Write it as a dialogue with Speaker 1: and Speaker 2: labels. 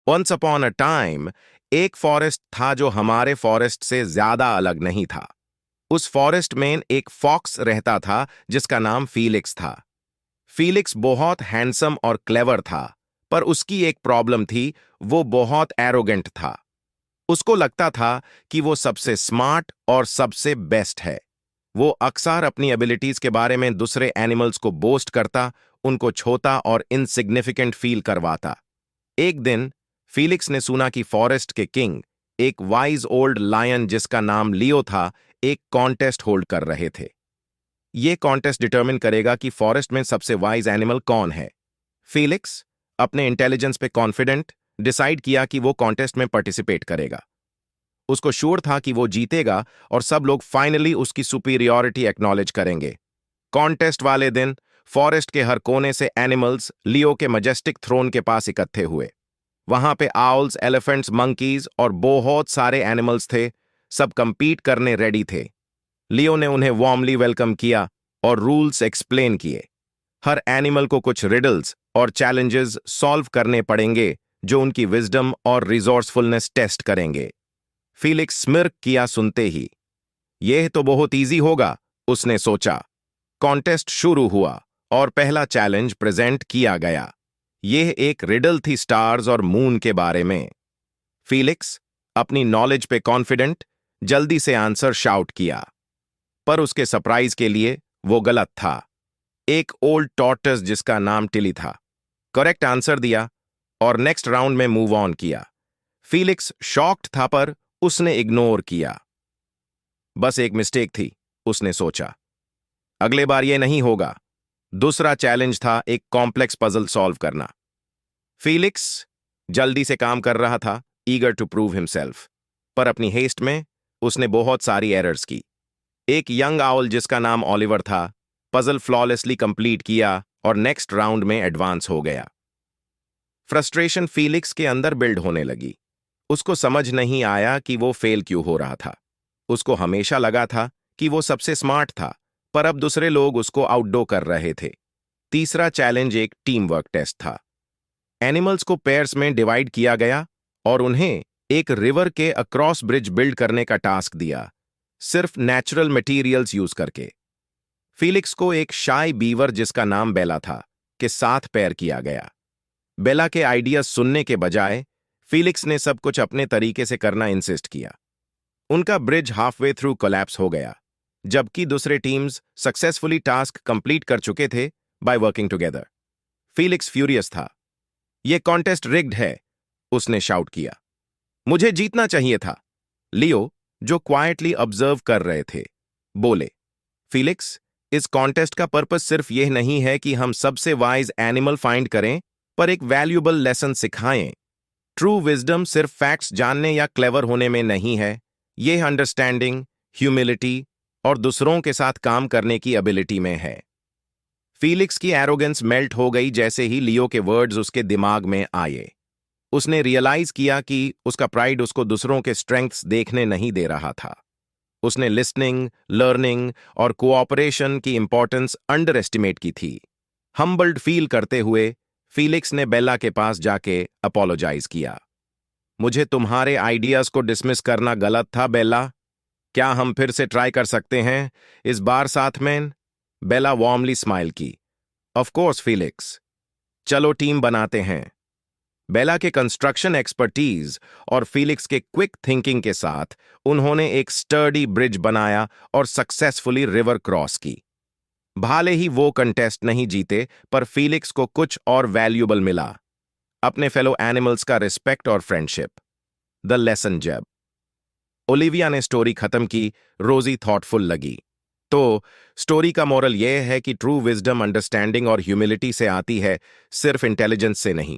Speaker 1: Once upon a time एक forest था जो हमारे फॉरेस्ट से ज्यादा अलग नहीं था। उस फॉरेस्ट में एक फॉक्स रहता था जिसका नाम फीलिक्स था। फीलिक्स बहुत हैंडसम और क्लेवर था, पर उसकी एक प्रॉब्लम थी, वो बहुत एरोगेंट था। उसको लगता था कि वो सबसे स्मार्ट और सबसे बेस्ट है। वो अक्सर अपनी एबिलिटीज के बारे में दूसरे एनिमल्स को बोस्ट करता, उनको छोटा और इनसिग्निफिकेंट फील करवाता। एक दिन फीलिक्स ने सुना कि फॉरेस्ट के किंग, एक वाइज ओल्ड लायन जिसका नाम लियो था, एक कॉन्टेस्ट होल्ड कर रहे थे। ये कॉन्टेस्ट डिटरमिन करेगा कि फॉरेस्ट में सबसे वाइज एनिमल कौन है। फीलिक्स, अपने इंटेलिजेंस पे कॉन्फिडेंट, डिसाइड किया कि वो कॉन्टेस्ट में पार्टिसिपेट करेगा। उसको श्योर था कि वो जीतेगा और सब लोग फाइनली उसकी सुपीरियॉरिटी एक्नॉलेज करेंगे। कॉन्टेस्ट वाले दिन फॉरेस्ट के हर कोने से एनिमल्स लियो के मजेस्टिक थ्रोन के पास इकट्ठे हुए। वहां पे आउल्स, एलिफेंट्स, मंकीज और बहुत सारे एनिमल्स थे। सब कंपीट करने रेडी थे। लियो ने उन्हें वार्मली वेलकम किया और रूल्स एक्सप्लेन किए। हर एनिमल को कुछ रिडल्स और चैलेंजेस सॉल्व करने पड़ेंगे जो उनकी विजडम और रिसोर्सफुलनेस टेस्ट करेंगे। फीलिक्स स्मिर्क किया सुनते ही। यह तो बहुत इजी होगा, उसने सोचा। कॉन्टेस्ट शुरू हुआ और पहला चैलेंज प्रेजेंट किया गया। यह एक रिडल थी स्टार्स और मून के बारे में। फीलिक्स, अपनी नॉलेज पे कॉन्फिडेंट, जल्दी से आंसर शाउट किया। पर उसके सरप्राइज के लिए वो गलत था। एक ओल्ड टॉर्टस जिसका नाम टिली था, करेक्ट आंसर दिया और नेक्स्ट राउंड में मूव ऑन किया। फीलिक्स शॉक्ड था, पर उसने इग्नोर किया। बस एक मिस्टेक थी, उसने सोचा। अगले बार यह नहीं होगा। दूसरा चैलेंज था एक कॉम्प्लेक्स पजल सॉल्व करना। फीलिक्स जल्दी से काम कर रहा था, ईगर टू प्रूव हिमसेल्फ, पर अपनी हेस्ट में उसने बहुत सारी एरर्स की। एक यंग आउल जिसका नाम ऑलिवर था, पजल फ्लॉलेसली कंप्लीट किया और नेक्स्ट राउंड में एडवांस हो गया। फ्रस्ट्रेशन फीलिक्स के अंदर बिल्ड होने लगी। उसको समझ नहीं आया कि वो फेल क्यों हो रहा था। उसको हमेशा लगा था कि वो सबसे स्मार्ट था, पर अब दूसरे लोग उसको आउटडो कर रहे थे। तीसरा चैलेंज एक टीम वर्क टेस्ट था। एनिमल्स को पेयर्स में डिवाइड किया गया और उन्हें एक रिवर के अक्रॉस ब्रिज बिल्ड करने का टास्क दिया, सिर्फ नेचुरल मटेरियल्स यूज करके। फीलिक्स को एक शाय बीवर जिसका नाम बेला था के साथ पेयर किया गया। बेला के आइडियाज सुनने के बजाय फीलिक्स ने सब कुछ अपने तरीके से करना इंसिस्ट किया। उनका ब्रिज हाफवे थ्रू कोलैप्स हो गया, जबकि दूसरे टीम्स सक्सेसफुली टास्क कंप्लीट कर चुके थे by working together. Felix furious था। यह कॉन्टेस्ट रिग्ड है, उसने शाउट किया। मुझे जीतना चाहिए था। लियो, जो क्वाइटली ऑब्जर्व कर रहे थे, बोले, फीलिक्स, इस कॉन्टेस्ट का पर्पस सिर्फ यह नहीं है कि हम सबसे वाइज एनिमल फाइंड करें, पर एक वैल्यूएबल लेसन सिखाएं। ट्रू विजडम सिर्फ फैक्ट्स जानने या क्लेवर होने में नहीं है, यह अंडरस्टैंडिंग, ह्यूमिलिटी और दूसरों के साथ काम करने की एबिलिटी में है। फीलिक्स की एरोगेंस मेल्ट हो गई जैसे ही लियो के वर्ड्स उसके दिमाग में आए। उसने रियलाइज किया कि उसका प्राइड उसको दूसरों के स्ट्रेंथ्स देखने नहीं दे रहा था। उसने लिसनिंग, लर्निंग और कोऑपरेशन की इंपॉर्टेंस अंडर एस्टिमेट की थी। हम्बल्ड फील करते हुए फीलिक्स ने बेला के पास जाके अपोलोजाइज किया। मुझे तुम्हारे आइडियाज को डिसमिस करना गलत था, बेला। क्या हम फिर से ट्राई कर सकते हैं, इस बार साथ में? बेला वार्मली स्माइल की। ऑफ कोर्स फीलिक्स, चलो टीम बनाते हैं। बेला के कंस्ट्रक्शन एक्सपर्टीज और फीलिक्स के क्विक थिंकिंग के साथ उन्होंने एक स्टर्डी ब्रिज बनाया और सक्सेसफुली रिवर क्रॉस की। भले ही वो कंटेस्ट नहीं जीते, पर फीलिक्स को कुछ और वैल्यूएबल मिला, अपने फेलो एनिमल्स का रिस्पेक्ट और फ्रेंडशिप। द लेसन जब ओलिविया ने स्टोरी खत्म की, रोजी थॉटफुल लगी। तो स्टोरी का मोरल यह है कि ट्रू विजडम अंडरस्टैंडिंग और ह्यूमिलिटी से आती है, सिर्फ इंटेलिजेंस से नहीं।